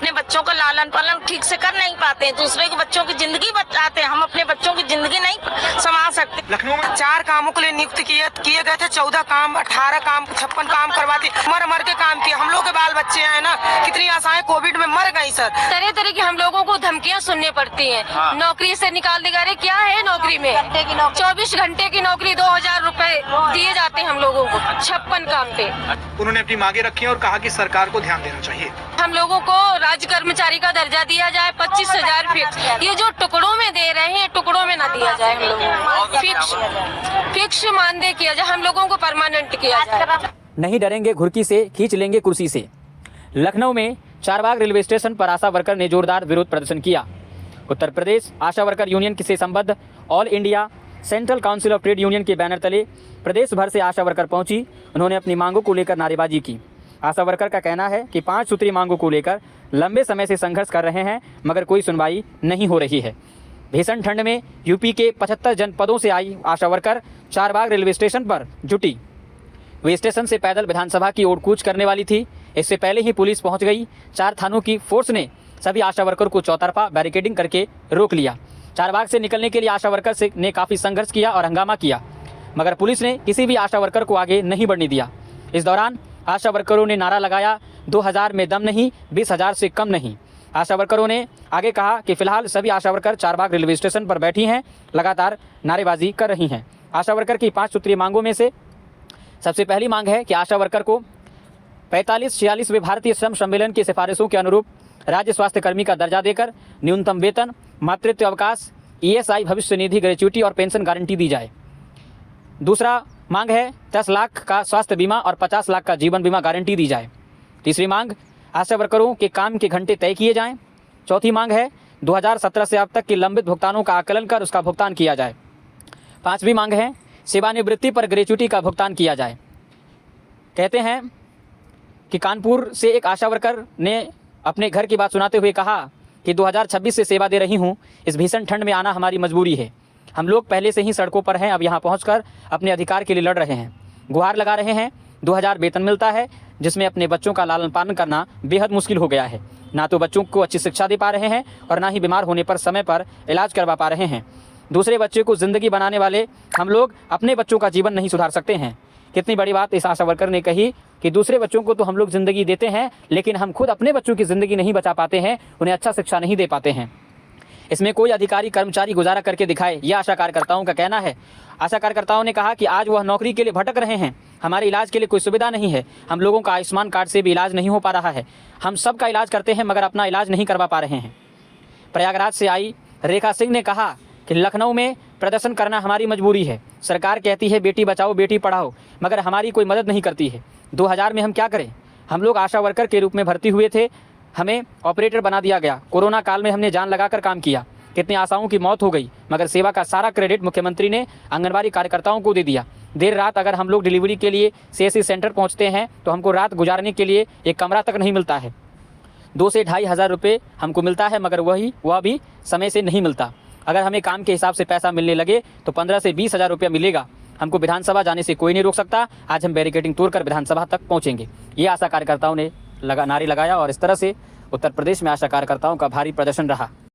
अपने बच्चों का लालन पालन ठीक से कर नहीं पाते, दूसरे के बच्चों की जिंदगी बचाते हैं, हम अपने बच्चों की जिंदगी नहीं संभाल सकते। लखनऊ में 4 कामों के लिए नियुक्त किए गए थे, 14 काम 18 काम 56 काम करवाते, मर के काम किए। हम लोग के बाल बच्चे हैं ना, कितनी आशाएं कोविड में मर गई सर। तरह तरह की हम लोगों को धमकियां सुननी पड़ती हैं। हाँ। नौकरी से निकाल देगा। अरे क्या है नौकरी में? 24 घंटे की नौकरी, 2000 रुपए दिए जाते हैं हम लोगों को 56 काम पे। उन्होंने अपनी मांगे रखी हैं और कहा कि सरकार को ध्यान देना चाहिए। हम लोगों को राज्य कर्मचारी का दर्जा दिया जाए, 25,000 फिक्स। ये जो टुकड़ों में दे रहे हैं, टुकड़ों में ना दिया जाए, हम लोगों को फिक्स मानदेय किया जाए, हम लोगों को परमानेंट किया जाए। नहीं डरेंगे घुर्की से, खींच लेंगे कुर्सी से। लखनऊ में चारबाग रेलवे स्टेशन पर आशा वर्कर ने जोरदार विरोध प्रदर्शन किया। उत्तर प्रदेश आशा वर्कर यूनियन से संबद्ध all India central council of trade union के बैनर तले प्रदेश भर से आशा वर्कर पहुंची। उन्होंने अपनी मांगों को लेकर नारेबाजी की। आशा वर्कर का कहना है कि 5 सूत्री मांगों को लेकर लंबे समय से संघर्ष कर रहे हैं, मगर कोई सुनवाई नहीं हो रही है। भीषण ठंड में यूपी के 75 जनपदों से आई आशा वर्कर चारबाग रेलवे स्टेशन पर जुटी। वे स्टेशन से पैदल विधानसभा की ओर कूच करने वाली थी। इससे पहले ही पुलिस पहुंच गई। 4 थानों की फोर्स ने सभी आशा वर्कर को चौतरफा बैरिकेडिंग करके रोक लिया। चारबाग से निकलने के लिए आशा वर्कर ने काफ़ी संघर्ष किया और हंगामा किया, मगर पुलिस ने किसी भी आशा वर्कर को आगे नहीं बढ़ने दिया। इस दौरान आशा वर्करों ने नारा लगाया, 2000 में दम नहीं, 20,000 से कम नहीं। आशा वर्करों ने आगे कहा कि फिलहाल सभी आशा वर्कर चारबाग रेलवे स्टेशन पर बैठी हैं, लगातार नारेबाजी कर रही हैं। आशा वर्कर की 5 सूत्रीय मांगों में से सबसे पहली मांग है कि आशा वर्कर को 45-46वें भारतीय श्रम सम्मेलन की सिफारिशों के अनुरूप राज्य स्वास्थ्य कर्मी का दर्जा देकर न्यूनतम वेतन, मातृत्व अवकाश, ESI भविष्य निधि ग्रेच्युटी और पेंशन गारंटी दी जाए। दूसरा मांग है 10 लाख का स्वास्थ्य बीमा और 50 लाख का जीवन बीमा गारंटी दी जाए। तीसरी मांग आशा वर्करों के काम के घंटे तय किए जाएं। चौथी मांग है 2017 से अब तक के लंबित भुगतानों का आकलन कर उसका भुगतान किया जाए। 5वीं मांग है सेवानिवृत्ति पर ग्रेच्युटी का भुगतान किया जाए। कहते हैं कि कानपुर से एक आशा वर्कर ने अपने घर की बात सुनाते हुए कहा कि 2026 से सेवा दे रही हूँ, इस भीषण ठंड में आना हमारी मजबूरी है। हम लोग पहले से ही सड़कों पर हैं, अब यहाँ पहुँचकर अपने अधिकार के लिए लड़ रहे हैं, गुहार लगा रहे हैं। 2000 वेतन मिलता है, जिसमें अपने बच्चों का लालन पालन करना बेहद मुश्किल हो गया है। ना तो बच्चों को अच्छी शिक्षा दे पा रहे हैं और ना ही बीमार होने पर समय पर इलाज करवा पा रहे हैं। दूसरे बच्चे को ज़िंदगी बनाने वाले हम लोग अपने बच्चों का जीवन नहीं सुधार सकते हैं। कितनी बड़ी बात इस आशा वर्कर ने कही कि दूसरे बच्चों को तो हम लोग ज़िंदगी देते हैं, लेकिन हम खुद अपने बच्चों की ज़िंदगी नहीं बचा पाते हैं, उन्हें अच्छा शिक्षा नहीं दे पाते हैं। इसमें कोई अधिकारी कर्मचारी गुजारा करके दिखाए, यह आशा कार्यकर्ताओं का कहना है। आशा कार्यकर्ताओं ने कहा कि आज वह नौकरी के लिए भटक रहे हैं, हमारे इलाज के लिए कोई सुविधा नहीं है, हम लोगों का आयुष्मान कार्ड से भी इलाज नहीं हो पा रहा है, हम सब का इलाज करते हैं मगर अपना इलाज नहीं करवा पा रहे हैं। प्रयागराज से आई रेखा सिंह ने कहा कि लखनऊ में प्रदर्शन करना हमारी मजबूरी है। सरकार कहती है बेटी बचाओ बेटी पढ़ाओ, मगर हमारी कोई मदद नहीं करती है। 2000 में हम क्या करें? हम लोग आशा वर्कर के रूप में भर्ती हुए थे, हमें ऑपरेटर बना दिया गया। कोरोना काल में हमने जान लगाकर काम किया, कितने आशाओं की मौत हो गई, मगर सेवा का सारा क्रेडिट मुख्यमंत्री ने आंगनबाड़ी कार्यकर्ताओं को दे दिया। देर रात अगर हम लोग डिलीवरी के लिए CSC सेंटर पहुँचते हैं तो हमको रात गुजारने के लिए एक कमरा तक नहीं मिलता है। 2 से 2,500 रुपये हमको मिलता है, मगर वह भी समय से नहीं मिलता। अगर हमें काम के हिसाब से पैसा मिलने लगे तो 15 से 20,000 रुपया मिलेगा। हमको विधानसभा जाने से कोई नहीं रोक सकता। आज हम बैरिकेडिंग तोड़कर विधानसभा तक पहुंचेंगे, ये आशा कार्यकर्ताओं ने नारे लगाया और इस तरह से उत्तर प्रदेश में आशा कार्यकर्ताओं का भारी प्रदर्शन रहा।